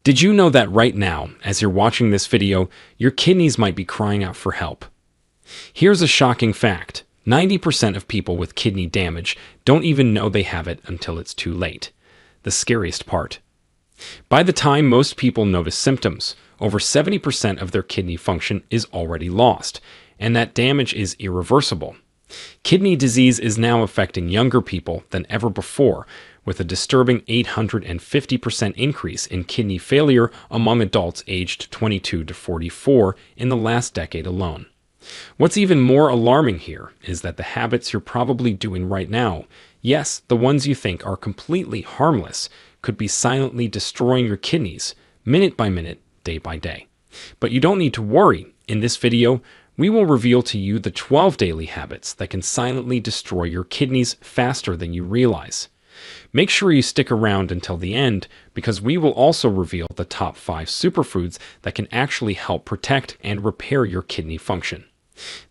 Did you know that right now, as you're watching this video, your kidneys might be crying out for help? Here's a shocking fact. 90% of people with kidney damage don't even know they have it until it's too late. The scariest part. By the time most people notice symptoms, over 70% of their kidney function is already lost, and that damage is irreversible. Kidney disease is now affecting younger people than ever before, with a disturbing 850% increase in kidney failure among adults aged 22 to 44 in the last decade alone. What's even more alarming here is that the habits you're probably doing right now, yes, the ones you think are completely harmless, could be silently destroying your kidneys, minute by minute, day by day. But you don't need to worry. In this video, we will reveal to you the 12 daily habits that can silently destroy your kidneys faster than you realize. Make sure you stick around until the end, because we will also reveal the top 5 superfoods that can actually help protect and repair your kidney function.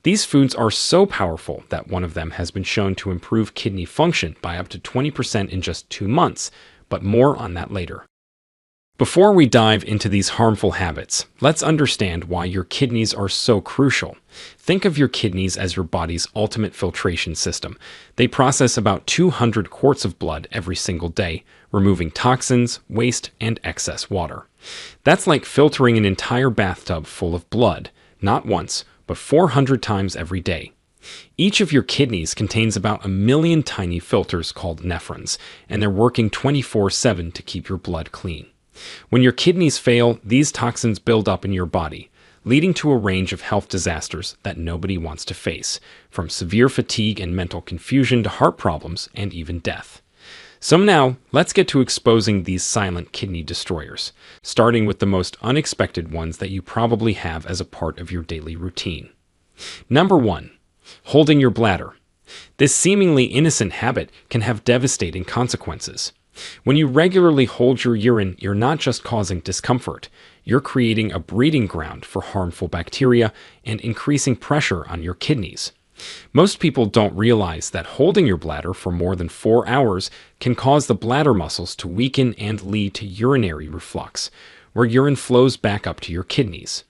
These foods are so powerful that one of them has been shown to improve kidney function by up to 20% in just 2 months, but more on that later. Before we dive into these harmful habits, let's understand why your kidneys are so crucial. Think of your kidneys as your body's ultimate filtration system. They process about 200 quarts of blood every single day, removing toxins, waste, and excess water. That's like filtering an entire bathtub full of blood, not once, but 400 times every day. Each of your kidneys contains about 1 million tiny filters called nephrons, and they're working 24/7 to keep your blood clean. When your kidneys fail, these toxins build up in your body, leading to a range of health disasters that nobody wants to face, from severe fatigue and mental confusion to heart problems and even death. So now, let's get to exposing these silent kidney destroyers, starting with the most unexpected ones that you probably have as a part of your daily routine. Number 1. Holding your bladder. This seemingly innocent habit can have devastating consequences. When you regularly hold your urine, you're not just causing discomfort, you're creating a breeding ground for harmful bacteria and increasing pressure on your kidneys. Most people don't realize that holding your bladder for more than 4 hours can cause the bladder muscles to weaken and lead to urinary reflux, where urine flows back up to your kidneys.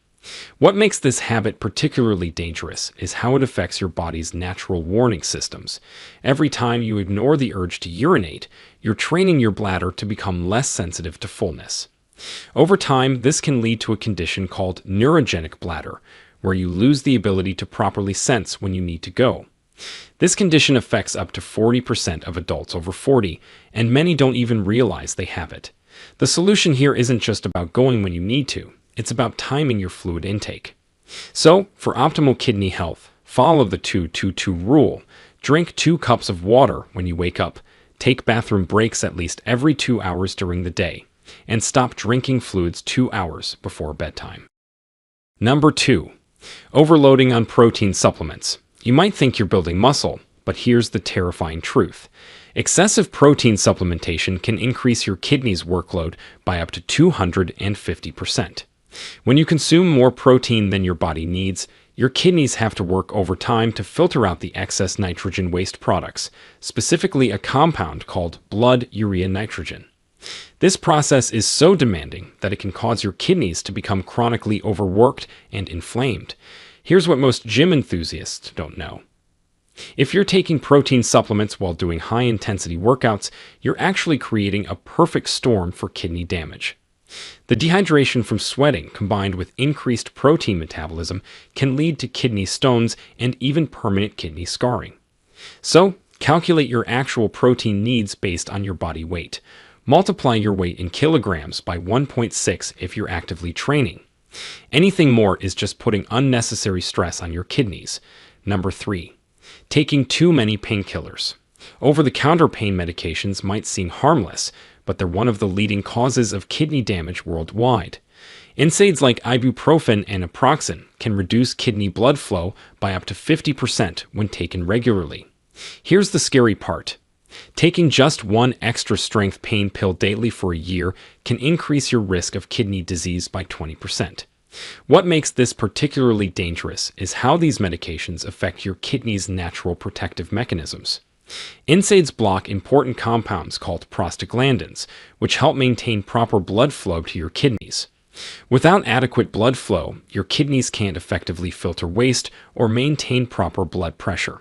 What makes this habit particularly dangerous is how it affects your body's natural warning systems. Every time you ignore the urge to urinate, you're training your bladder to become less sensitive to fullness. Over time, this can lead to a condition called neurogenic bladder, where you lose the ability to properly sense when you need to go. This condition affects up to 40% of adults over 40, and many don't even realize they have it. The solution here isn't just about going when you need to. It's about timing your fluid intake. So, for optimal kidney health, follow the 2-2-2 rule. Drink 2 cups of water when you wake up, take bathroom breaks at least every 2 hours during the day, and stop drinking fluids 2 hours before bedtime. Number 2. Overloading on protein supplements. You might think you're building muscle, but here's the terrifying truth. Excessive protein supplementation can increase your kidneys' workload by up to 250%. When you consume more protein than your body needs, your kidneys have to work overtime to filter out the excess nitrogen waste products, specifically a compound called blood urea nitrogen. This process is so demanding that it can cause your kidneys to become chronically overworked and inflamed. Here's what most gym enthusiasts don't know. If you're taking protein supplements while doing high-intensity workouts, you're actually creating a perfect storm for kidney damage. The dehydration from sweating combined with increased protein metabolism can lead to kidney stones and even permanent kidney scarring. So, calculate your actual protein needs based on your body weight. Multiply your weight in kilograms by 1.6 if you're actively training. Anything more is just putting unnecessary stress on your kidneys. Number 3. Taking too many painkillers. Over-the-counter pain medications might seem harmless, but they're one of the leading causes of kidney damage worldwide. NSAIDs like ibuprofen and naproxen can reduce kidney blood flow by up to 50% when taken regularly. Here's the scary part. Taking just one extra-strength pain pill daily for a year can increase your risk of kidney disease by 20%. What makes this particularly dangerous is how these medications affect your kidney's natural protective mechanisms. NSAIDs block important compounds called prostaglandins, which help maintain proper blood flow to your kidneys. Without adequate blood flow, your kidneys can't effectively filter waste or maintain proper blood pressure.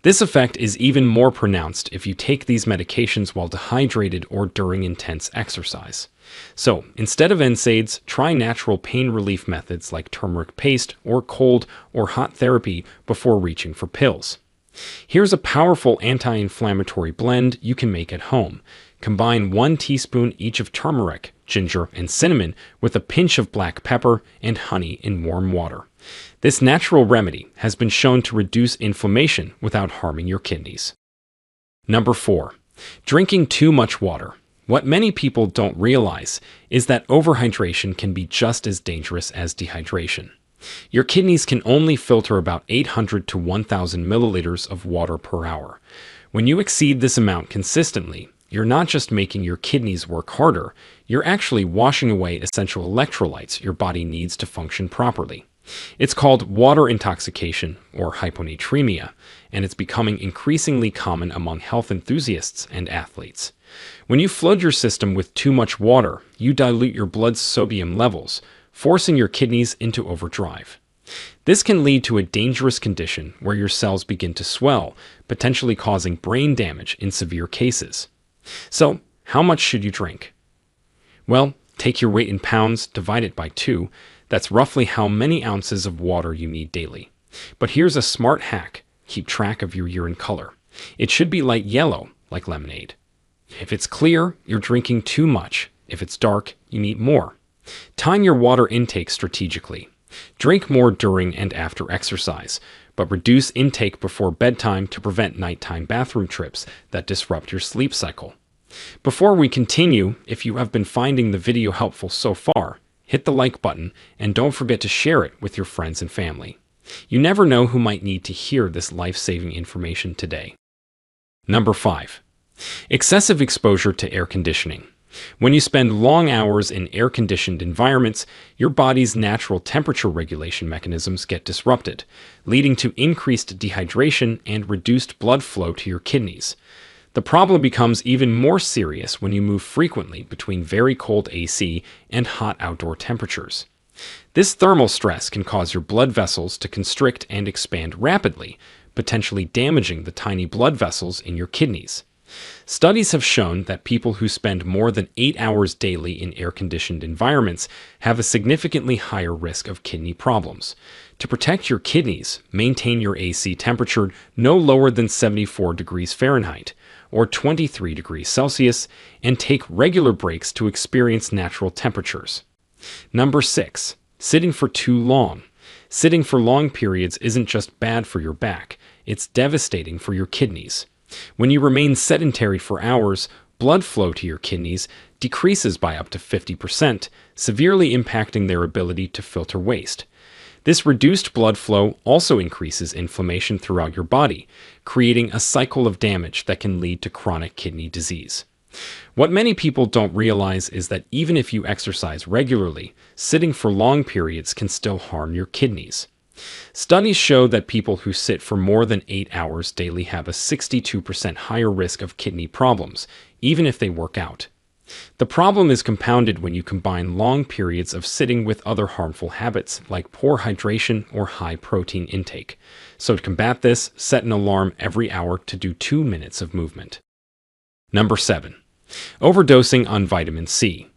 This effect is even more pronounced if you take these medications while dehydrated or during intense exercise. So, instead of NSAIDs, try natural pain relief methods like turmeric paste or cold or hot therapy before reaching for pills. Here's a powerful anti-inflammatory blend you can make at home. Combine 1 teaspoon each of turmeric, ginger, and cinnamon with a pinch of black pepper and honey in warm water. This natural remedy has been shown to reduce inflammation without harming your kidneys. Number 4. Drinking too much water. What many people don't realize is that overhydration can be just as dangerous as dehydration. Your kidneys can only filter about 800 to 1,000 milliliters of water per hour. When you exceed this amount consistently, you're not just making your kidneys work harder, you're actually washing away essential electrolytes your body needs to function properly. It's called water intoxication or hyponatremia, and it's becoming increasingly common among health enthusiasts and athletes. When you flood your system with too much water, you dilute your blood's sodium levels, forcing your kidneys into overdrive. This can lead to a dangerous condition where your cells begin to swell, potentially causing brain damage in severe cases. So, how much should you drink? Well, take your weight in pounds, divide it by 2. That's roughly how many ounces of water you need daily. But here's a smart hack. Keep track of your urine color. It should be light yellow, like lemonade. If it's clear, you're drinking too much. If it's dark, you need more. Time your water intake strategically. Drink more during and after exercise, but reduce intake before bedtime to prevent nighttime bathroom trips that disrupt your sleep cycle. Before we continue, if you have been finding the video helpful so far, hit the like button and don't forget to share it with your friends and family. You never know who might need to hear this life-saving information today. Number 5. Excessive exposure to air conditioning. When you spend long hours in air-conditioned environments, your body's natural temperature regulation mechanisms get disrupted, leading to increased dehydration and reduced blood flow to your kidneys. The problem becomes even more serious when you move frequently between very cold AC and hot outdoor temperatures. This thermal stress can cause your blood vessels to constrict and expand rapidly, potentially damaging the tiny blood vessels in your kidneys. Studies have shown that people who spend more than 8 hours daily in air-conditioned environments have a significantly higher risk of kidney problems. To protect your kidneys, maintain your AC temperature no lower than 74 degrees Fahrenheit or 23 degrees Celsius, and take regular breaks to experience natural temperatures. Number 6. Sitting for too long. Sitting for long periods isn't just bad for your back, it's devastating for your kidneys. When you remain sedentary for hours, blood flow to your kidneys decreases by up to 50%, severely impacting their ability to filter waste. This reduced blood flow also increases inflammation throughout your body, creating a cycle of damage that can lead to chronic kidney disease. What many people don't realize is that even if you exercise regularly, sitting for long periods can still harm your kidneys. Studies show that people who sit for more than 8 hours daily have a 62% higher risk of kidney problems, even if they work out. The problem is compounded when you combine long periods of sitting with other harmful habits like poor hydration or high protein intake. So to combat this, set an alarm every hour to do 2 minutes of movement. Number 7. Overdosing on vitamin C.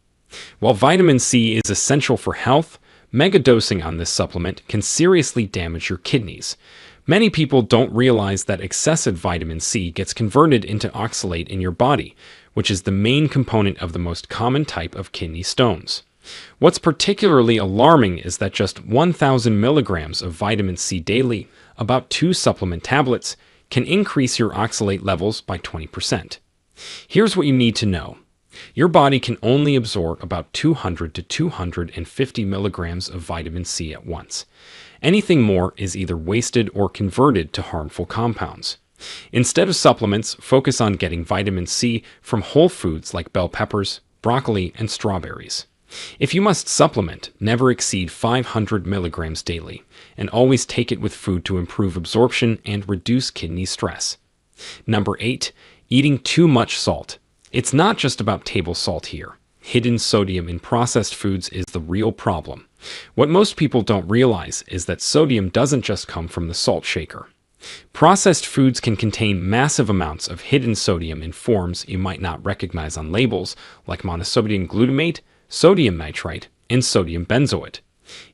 While vitamin C is essential for health, megadosing on this supplement can seriously damage your kidneys. Many people don't realize that excessive vitamin C gets converted into oxalate in your body, which is the main component of the most common type of kidney stones. What's particularly alarming is that just 1,000 milligrams of vitamin C daily, about 2 supplement tablets, can increase your oxalate levels by 20%. Here's what you need to know. Your body can only absorb about 200 to 250 milligrams of vitamin C at once. Anything more is either wasted or converted to harmful compounds. Instead of supplements, focus on getting vitamin C from whole foods like bell peppers, broccoli, and strawberries. If you must supplement, never exceed 500 milligrams daily, and always take it with food to improve absorption and reduce kidney stress. Number 8, eating too much salt. It's not just about table salt here. Hidden sodium in processed foods is the real problem. What most people don't realize is that sodium doesn't just come from the salt shaker. Processed foods can contain massive amounts of hidden sodium in forms you might not recognize on labels, like monosodium glutamate, sodium nitrite, and sodium benzoate.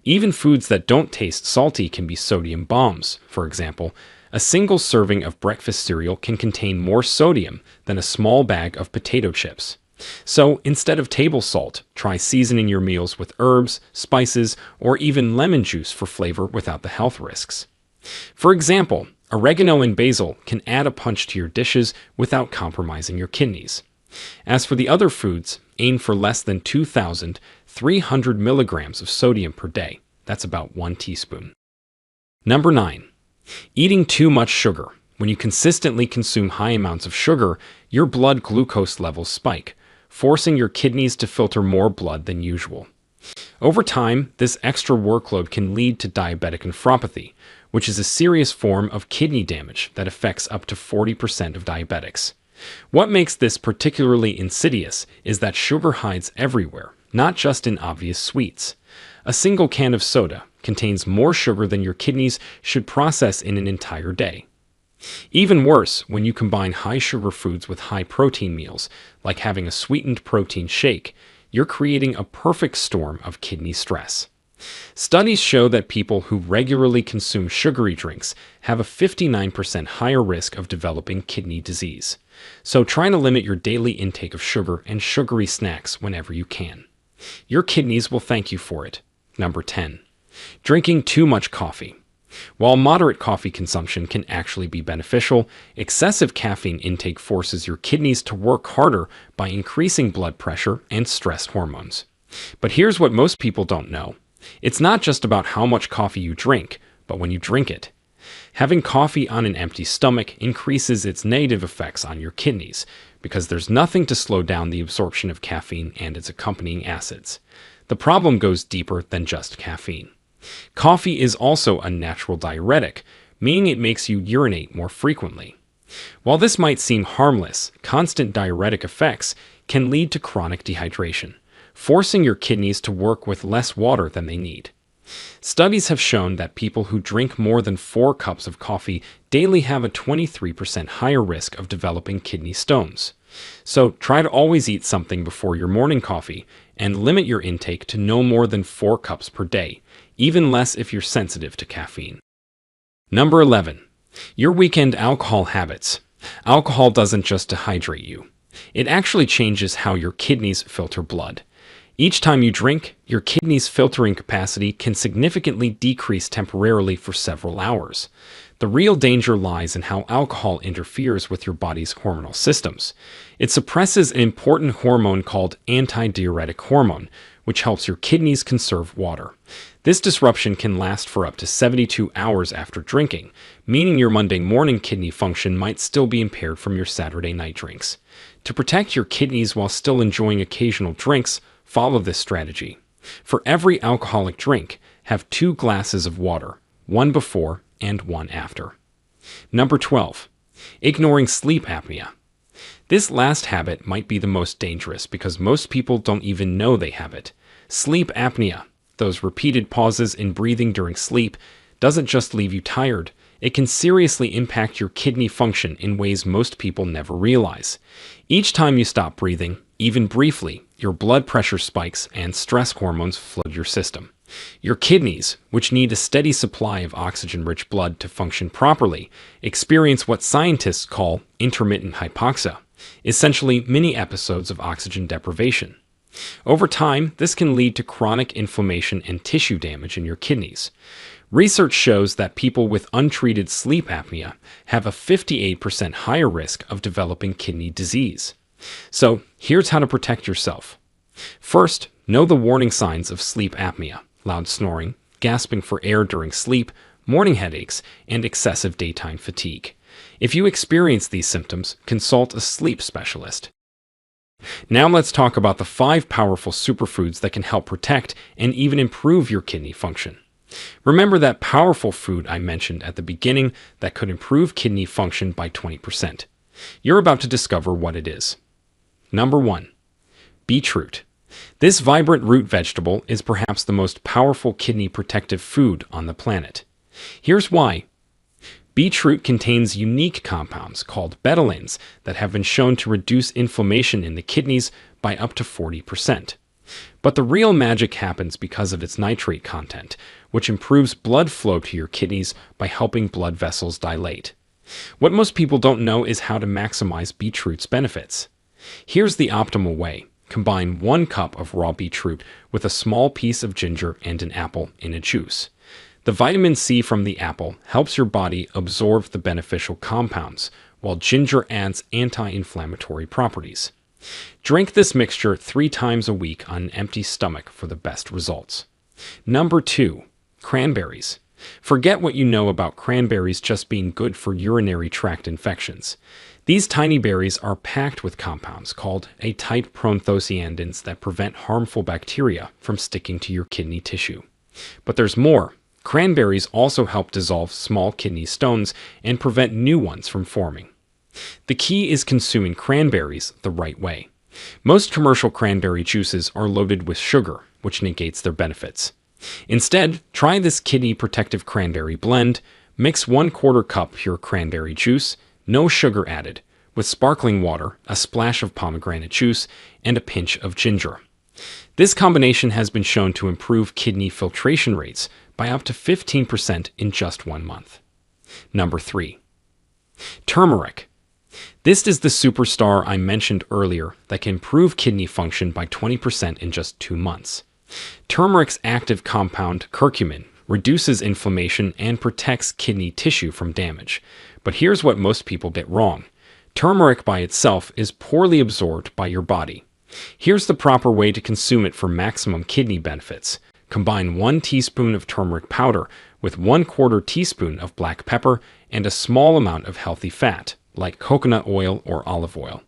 Even foods that don't taste salty can be sodium bombs. For example, a single serving of breakfast cereal can contain more sodium than a small bag of potato chips. So instead of table salt, try seasoning your meals with herbs, spices, or even lemon juice for flavor without the health risks. For example, oregano and basil can add a punch to your dishes without compromising your kidneys. As for the other foods, aim for less than 2,300 milligrams of sodium per day. That's about 1 teaspoon. Number 9. Eating too much sugar. When you consistently consume high amounts of sugar, your blood glucose levels spike, forcing your kidneys to filter more blood than usual. Over time, this extra workload can lead to diabetic nephropathy, which is a serious form of kidney damage that affects up to 40% of diabetics. What makes this particularly insidious is that sugar hides everywhere, not just in obvious sweets. A single can of soda contains more sugar than your kidneys should process in an entire day. Even worse, when you combine high-sugar foods with high-protein meals, like having a sweetened protein shake, you're creating a perfect storm of kidney stress. Studies show that people who regularly consume sugary drinks have a 59% higher risk of developing kidney disease. So try to limit your daily intake of sugar and sugary snacks whenever you can. Your kidneys will thank you for it. Number 10. Drinking too much coffee. While moderate coffee consumption can actually be beneficial, excessive caffeine intake forces your kidneys to work harder by increasing blood pressure and stress hormones. But here's what most people don't know. It's not just about how much coffee you drink, but when you drink it. Having coffee on an empty stomach increases its negative effects on your kidneys, because there's nothing to slow down the absorption of caffeine and its accompanying acids. The problem goes deeper than just caffeine. Coffee is also a natural diuretic, meaning it makes you urinate more frequently. While this might seem harmless, constant diuretic effects can lead to chronic dehydration, forcing your kidneys to work with less water than they need. Studies have shown that people who drink more than 4 cups of coffee daily have a 23% higher risk of developing kidney stones. So try to always eat something before your morning coffee and limit your intake to no more than 4 cups per day, even less if you're sensitive to caffeine. Number 11. Your weekend alcohol habits. Alcohol doesn't just dehydrate you. It actually changes how your kidneys filter blood. Each time you drink, your kidneys' filtering capacity can significantly decrease temporarily for several hours. The real danger lies in how alcohol interferes with your body's hormonal systems. It suppresses an important hormone called antidiuretic hormone, which helps your kidneys conserve water. This disruption can last for up to 72 hours after drinking, meaning your Monday morning kidney function might still be impaired from your Saturday night drinks. To protect your kidneys while still enjoying occasional drinks, follow this strategy. For every alcoholic drink, have 2 glasses of water, one before and one after. Number 12. Ignoring sleep apnea. This last habit might be the most dangerous because most people don't even know they have it. Sleep apnea, those repeated pauses in breathing during sleep, doesn't just leave you tired. It can seriously impact your kidney function in ways most people never realize. Each time you stop breathing, even briefly, your blood pressure spikes and stress hormones flood your system. Your kidneys, which need a steady supply of oxygen-rich blood to function properly, experience what scientists call intermittent hypoxia, essentially mini episodes of oxygen deprivation. Over time, this can lead to chronic inflammation and tissue damage in your kidneys. Research shows that people with untreated sleep apnea have a 58% higher risk of developing kidney disease. So, here's how to protect yourself. First, know the warning signs of sleep apnea: loud snoring, gasping for air during sleep, morning headaches, and excessive daytime fatigue. If you experience these symptoms, consult a sleep specialist. Now let's talk about the 5 powerful superfoods that can help protect and even improve your kidney function. Remember that powerful food I mentioned at the beginning that could improve kidney function by 20%. You're about to discover what it is. Number 1. Beetroot. This vibrant root vegetable is perhaps the most powerful kidney protective food on the planet. Here's why. Beetroot contains unique compounds called betalains that have been shown to reduce inflammation in the kidneys by up to 40%. But the real magic happens because of its nitrate content, which improves blood flow to your kidneys by helping blood vessels dilate. What most people don't know is how to maximize beetroot's benefits. Here's the optimal way. Combine 1 cup of raw beetroot with a small piece of ginger and an apple in a juice. The vitamin C from the apple helps your body absorb the beneficial compounds, while ginger adds anti-inflammatory properties. Drink this mixture 3 times a week on an empty stomach for the best results. Number 2. Cranberries. Forget what you know about cranberries just being good for urinary tract infections. These tiny berries are packed with compounds called A-type proanthocyanidins that prevent harmful bacteria from sticking to your kidney tissue. But there's more. Cranberries also help dissolve small kidney stones and prevent new ones from forming. The key is consuming cranberries the right way. Most commercial cranberry juices are loaded with sugar, which negates their benefits. Instead, try this kidney protective cranberry blend. Mix 1/4 cup pure cranberry juice, no sugar added, with sparkling water, a splash of pomegranate juice, and a pinch of ginger. This combination has been shown to improve kidney filtration rates by up to 15% in just 1 month. Number 3. Turmeric. This is the superstar I mentioned earlier that can improve kidney function by 20% in just 2 months. Turmeric's active compound, curcumin, reduces inflammation and protects kidney tissue from damage. But here's what most people get wrong. Turmeric by itself is poorly absorbed by your body. Here's the proper way to consume it for maximum kidney benefits. Combine 1 teaspoon of turmeric powder with 1/4 teaspoon of black pepper and a small amount of healthy fat, like coconut oil or olive oil.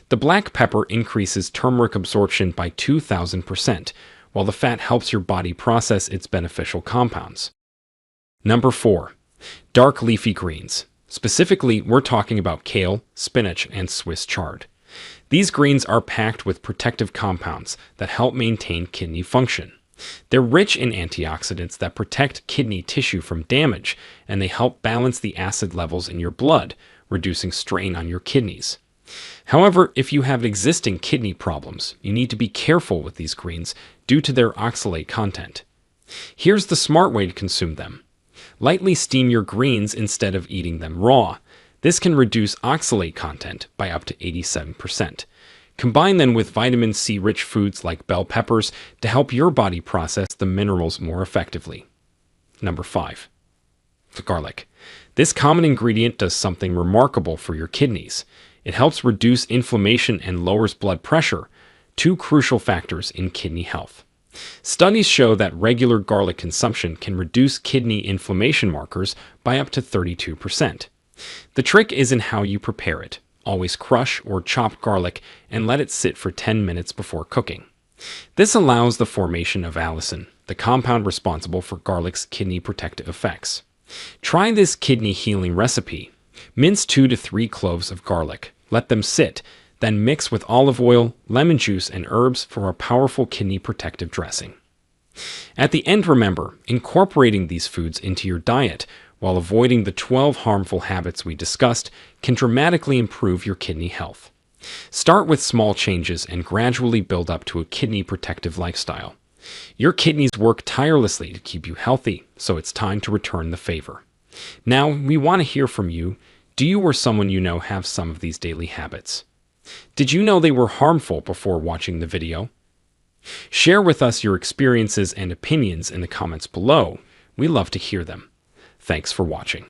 The black pepper increases turmeric absorption by 2,000%, while the fat helps your body process its beneficial compounds. Number 4. Dark leafy greens. Specifically, we're talking about kale, spinach, and Swiss chard. These greens are packed with protective compounds that help maintain kidney function. They're rich in antioxidants that protect kidney tissue from damage, and they help balance the acid levels in your blood, reducing strain on your kidneys. However, if you have existing kidney problems, you need to be careful with these greens due to their oxalate content. Here's the smart way to consume them. Lightly steam your greens instead of eating them raw. This can reduce oxalate content by up to 87%. Combine them with vitamin C-rich foods like bell peppers to help your body process the minerals more effectively. Number 5. Garlic. This common ingredient does something remarkable for your kidneys. It helps reduce inflammation and lowers blood pressure, 2 crucial factors in kidney health. Studies show that regular garlic consumption can reduce kidney inflammation markers by up to 32%. The trick is in how you prepare it. Always crush or chop garlic and let it sit for 10 minutes before cooking. This allows the formation of allicin, the compound responsible for garlic's kidney protective effects. Try this kidney healing recipe. Mince 2 to 3 cloves of garlic. Let them sit, then mix with olive oil, lemon juice, and herbs for a powerful kidney protective dressing. At the end, remember, incorporating these foods into your diet while avoiding the 12 harmful habits we discussed can dramatically improve your kidney health. Start with small changes and gradually build up to a kidney protective lifestyle. Your kidneys work tirelessly to keep you healthy, so it's time to return the favor. Now, we want to hear from you. Do you or someone you know have some of these daily habits? Did you know they were harmful before watching the video? Share with us your experiences and opinions in the comments below. We love to hear them. Thanks for watching.